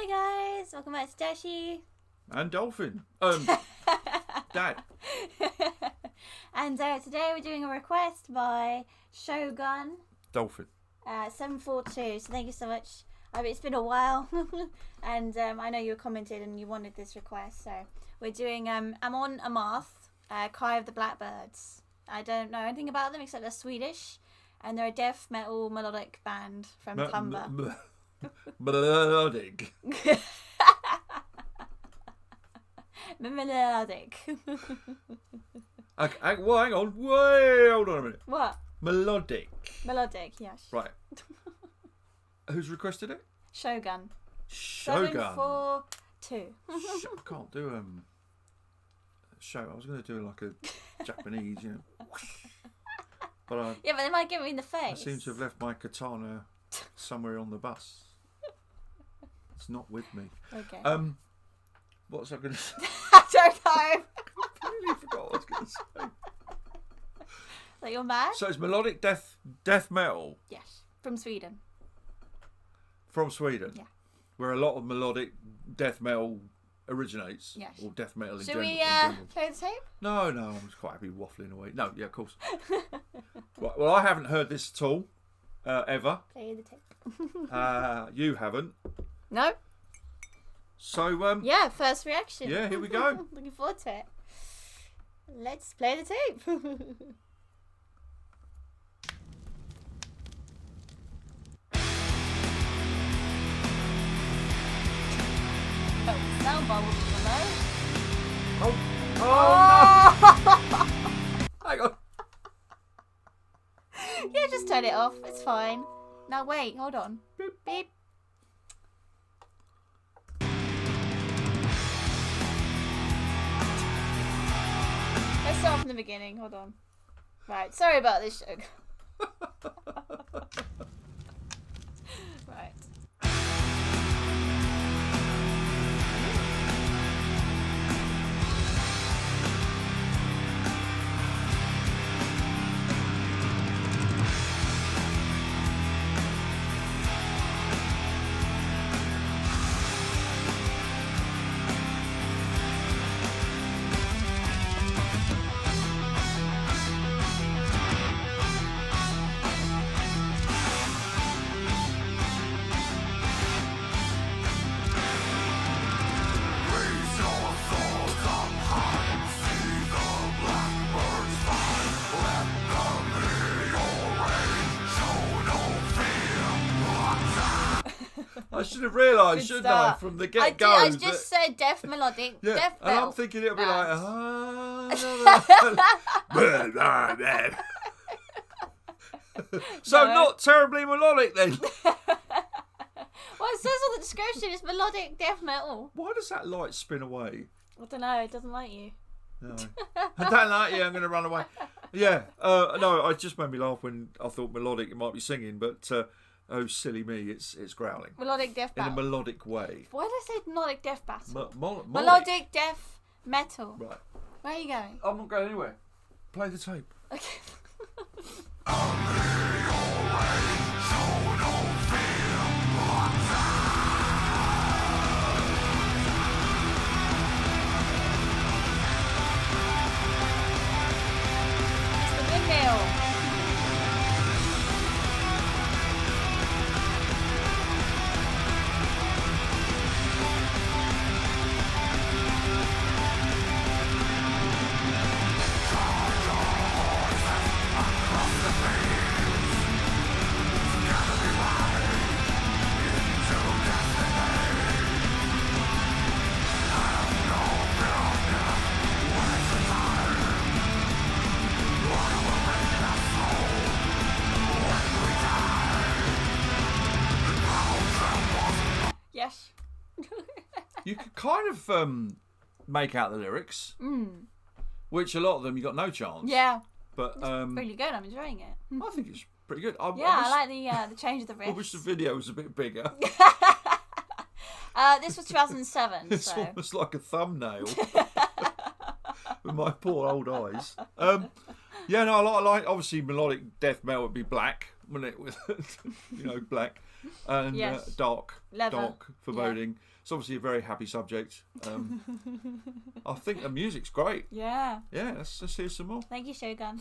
Hi guys, welcome back to Dashy and Dolphin. Dad. And today we're doing a request by Shogun Dolphin. 742. So thank you so much. It's been a while, and I know you commented and you wanted this request. So we're doing Amon Amarth, Cry of the Blackbirds. I don't know anything about them except they're Swedish, and they're a death metal melodic band from Tumba. Melodic. Melodic. Okay, well, hang on. Hold on a minute. What? Melodic. Melodic, yes. Right. Who's requested it? Shogun. 742. I can't do a show. I was going to do like a Japanese, you know. But yeah, but they might get me in the face. I seem to have left my katana somewhere on the bus. It's not with me. Okay. What was I going to say? I don't know. I completely forgot what I was going to say. That you're mad? So it's melodic death metal. Yes, from Sweden. From Sweden. Yeah. Where a lot of melodic death metal originates. Yes. Or death metal in Should general. we play the tape? No, I'm just quite happy waffling away. No, yeah, of course. Right, well, I haven't heard this at all, ever. Play the tape. You haven't. No. So, yeah, first reaction. Yeah, here we go. Looking forward to it. Let's play the tape. Sound bubbles below. Oh no! Hang on. Yeah, just turn it off. It's fine. Now wait, hold on. Beep. Beep. Let's start from the beginning. Hold on. Right. Sorry about this, Shug. Right. I should have realised, shouldn't I, from the get-go? I just said deaf melodic. Yeah, deaf and metal. I'm thinking it'll be like... So No. not terribly melodic then. Well, it says on the description it's melodic death metal. Why does that light spin away? I don't know. It doesn't like you. No. I don't like you, I'm going to run away. Yeah, no, it just made me laugh when I thought melodic, it might be singing, but oh, silly me, it's growling. Melodic death In metal. a melodic way. Why did I say melodic death battle? Melodic. Melodic death metal. Right. Where are you going? I'm not going anywhere. Play the tape. Okay. It's the windmill. Yes. You could kind of make out the lyrics, which a lot of them you got no chance. Yeah. But Really good. I'm enjoying it. I think it's pretty good. Yeah, I like the change of the riffs. I wish the video was a bit bigger. This was 2007. It's so. almost like a thumbnail with my poor old eyes. Yeah, no, I like obviously melodic death metal would be black, wouldn't it? With black. and Yes. dark, Leather. dark, foreboding. It's obviously a very happy subject. I think the music's great. Yeah. Yeah, let's hear some more. Thank you, Shogun.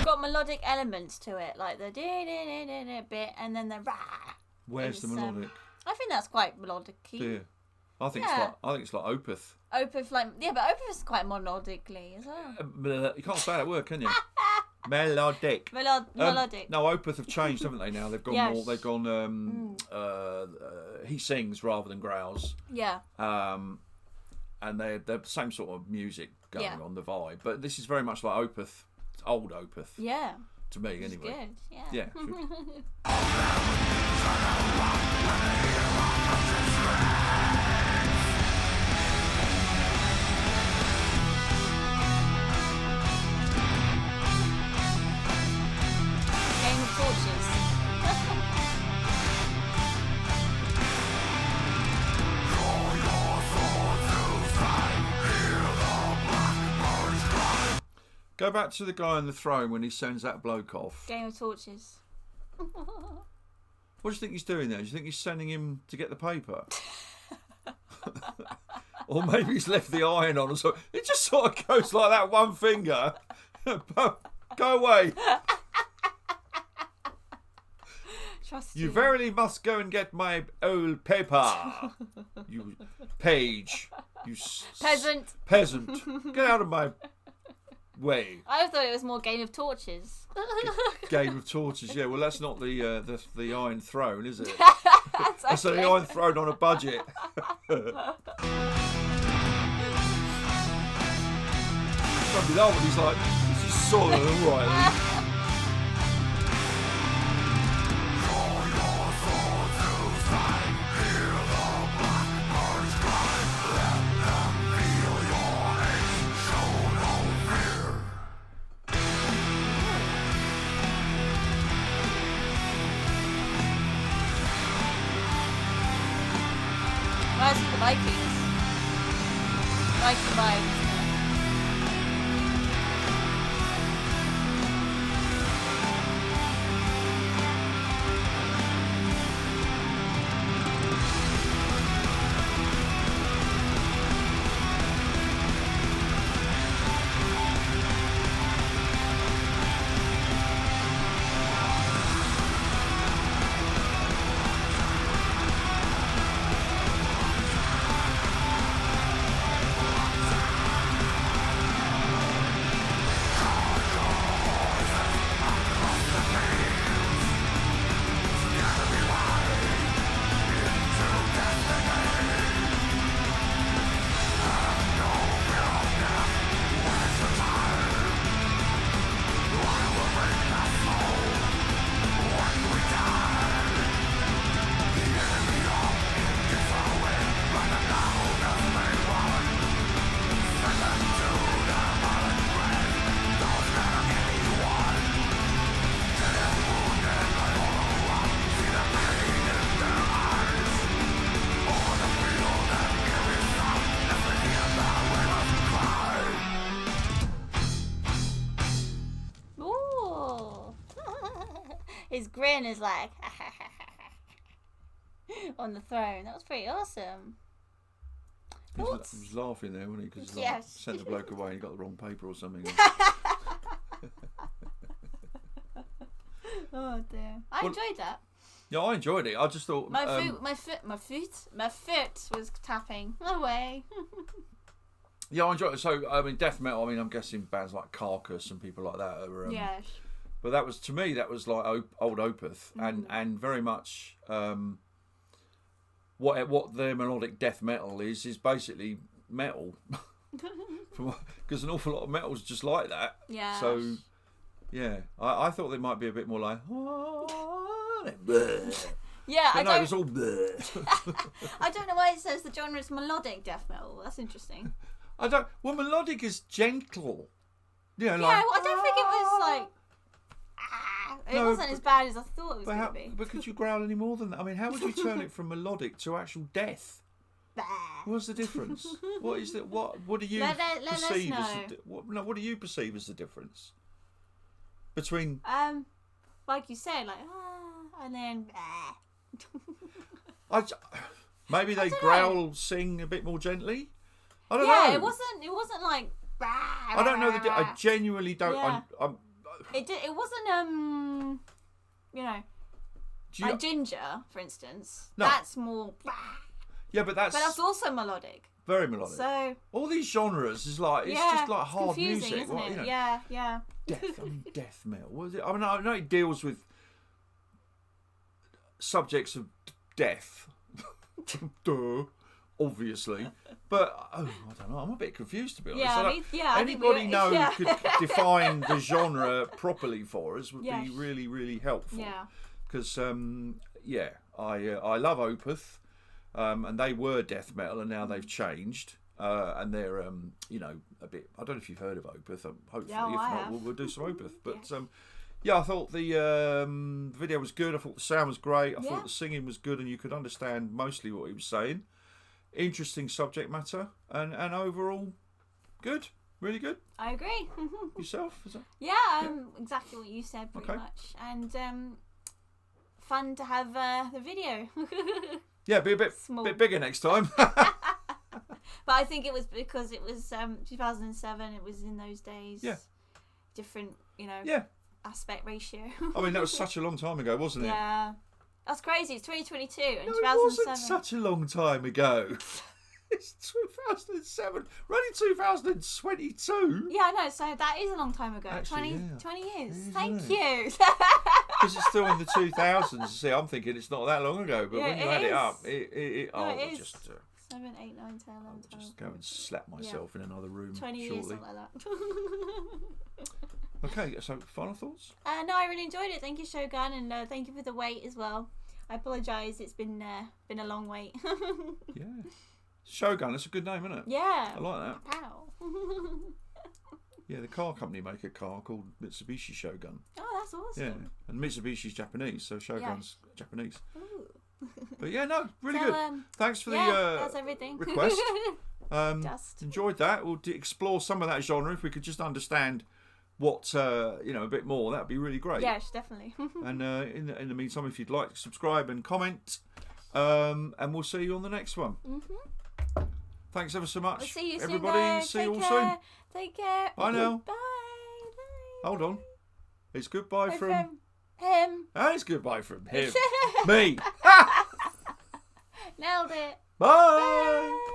Got melodic elements to it, like the bit and then the rah. Where's the melodic? I think that's quite melodic-y. Yeah. I think Yeah. it's like Opeth. Opeth, like, yeah, but Opeth is quite melodically as well. You can't say that word, can you? Melodic. Melodic. No, Opeth have changed, haven't they? Now they've gone Yes. more. They've gone. He sings rather than growls. Yeah. And they're the same sort of music going Yeah. on, the vibe. But this is very much like Opeth, old Opeth. Yeah. To me, It's anyway. good. Yeah. Yeah. Game of Torches. Go back to the guy on the throne when he sends that bloke off. Game of Torches. What do you think he's doing there? Do you think he's sending him to get the paper? Or maybe he's left the iron on or so. It just sort of goes like that, one finger. Go away. Trust You verily must go and get my old paper. You page. You Peasant. Peasant. Get out of my way. I thought it was more Game of Torches. Game of Torches. Yeah, well, that's not the Iron Throne, is it? That's That's the okay. Iron Throne on a budget. Probably that one. He's like, this is sort of all right. Reminds me of the Vikings. Viking vibes. Ooh. His grin is like on the throne. That was pretty awesome. He was laughing there, wasn't he? Because he Yes. sent the bloke away and he got the wrong paper or something. Oh dear. I enjoyed that. Yeah, I enjoyed it. I just thought My foot was tapping away. yeah, I enjoyed it. So I mean, death metal. I mean, I'm guessing bands like Carcass and people like that are. Yes. But that was, to me, that was like old Opeth, and very much what their melodic death metal is basically metal, because an awful lot of metal's just like that. Yeah. So yeah, I thought they might be a bit more like Yeah, But I no, don't. it was all. Bleh. I don't know why it says the genre is melodic death metal. That's interesting. I don't. Well, melodic is gentle. Yeah, Yeah, like. well, I don't think it was like. It No, wasn't as bad as I thought it was But, going to be. but could you growl any more than that? I mean, how would you turn it from melodic to actual death? What's the difference? What is it? What do you Let us perceive as know. what do you perceive as the difference between? Like you said, like and then. Maybe they don't growl, sing a bit more gently. I don't Yeah, know. it wasn't like. I don't know I genuinely don't. Yeah. I'm, It wasn't you know, do you, like Ginger, for instance. No. That's more. yeah, but But that's also melodic. very melodic. So All these genres is like it's yeah, just like it's hard confusing, music. isn't What, it? you know, Yeah. death metal. What is it? I mean, I know it deals with subjects of death, duh, obviously. But I don't know. I'm a bit confused, to be honest. I think Anybody know yeah. who could define the genre properly for us would Yes. be really, really helpful. Yeah. Because I love Opeth, and they were death metal, and now they've changed. And they're a bit. I don't know if you've heard of Opeth. Hopefully, Yeah, if I not, have. we'll do some Opeth. But Yes. I thought the video was good. I thought the sound was great. I Yeah. thought the singing was good, and you could understand mostly what he was saying. Interesting subject matter, and overall, good, really good. I agree. Yourself? Is that? Yeah, exactly what you said, pretty Okay. much. And fun to have the video. Yeah, be a bit Small. bit bigger next time. But I think it was because it was 2007. It was in those days. Yeah. Different, Yeah. aspect ratio. I mean, that was such a long time ago, wasn't it? Yeah. That's crazy. It's 2022 and No, it 2007. wasn't such a long time ago. It's 2007. We're only 2022. Yeah, I know. So that is a long time ago. Actually, 20 years. It is, Thank isn't you. Because it's still in the 2000s. See, I'm thinking it's not that long ago, but Yeah, when you it add it is. up, it No, it is. just 7, 8, 9, 10, 11, I'll 12. just go and slap myself in another room 20 years, shortly. something like that. Okay, so final thoughts? No, I really enjoyed it. Thank you, Shogun, and thank you for the wait as well. I apologise. It's been a long wait. Yeah. Shogun, that's a good name, isn't it? Yeah. I like that. Pow. Yeah, the car company make a car called Mitsubishi Shogun. Oh, that's awesome. Yeah, and Mitsubishi's Japanese, so Shogun's Japanese. Ooh. But yeah, no, really So, good. Thanks for that's the everything. request. Dust. Enjoyed that. We'll explore some of that genre. If we could just understand what a bit more, that'd be really great. Yes, definitely. And in the meantime, if you'd like, subscribe and comment, and we'll see you on the next one. Thanks ever so much. We'll see you soon, everybody. guys. See Take you all care. soon. Take care. Bye now. Bye. Hold on. It's goodbye Bye from him. and it's goodbye from him. Me. Nailed it. Bye. Bye.